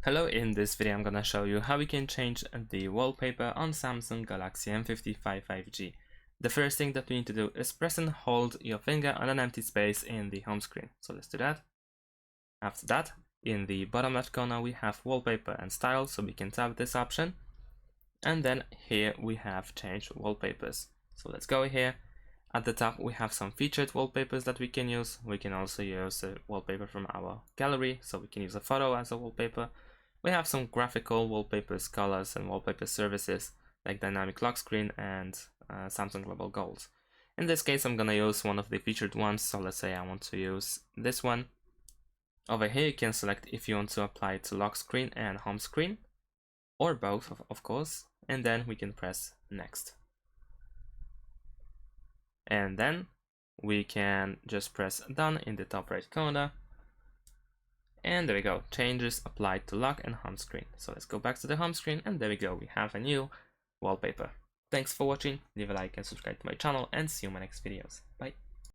Hello, in this video I'm gonna show you how we can change the wallpaper on Samsung Galaxy M55 5G. The first thing that we need to do is press and hold your finger on an empty space in the home screen. So let's do that. After that, in the bottom left corner we have wallpaper and style, so we can tap this option. And then here we have change wallpapers. So let's go here. At the top we have some featured wallpapers that we can use. We can also use a wallpaper from our gallery, so we can use a photo as a wallpaper. We have some graphical wallpapers, colors, and wallpaper services like dynamic lock screen and Samsung Global Goals. In this case I'm gonna use one of the featured ones, so let's say I want to use this one. Over here you can select if you want to apply it to lock screen and home screen, or both of course, and then we can press next. And then we can just press done in the top right corner. And there we go, changes applied to lock and home screen. So let's go back to the home screen, and there we go, we have a new wallpaper. Thanks for watching, leave a like and subscribe to my channel, and see you in my next videos. Bye.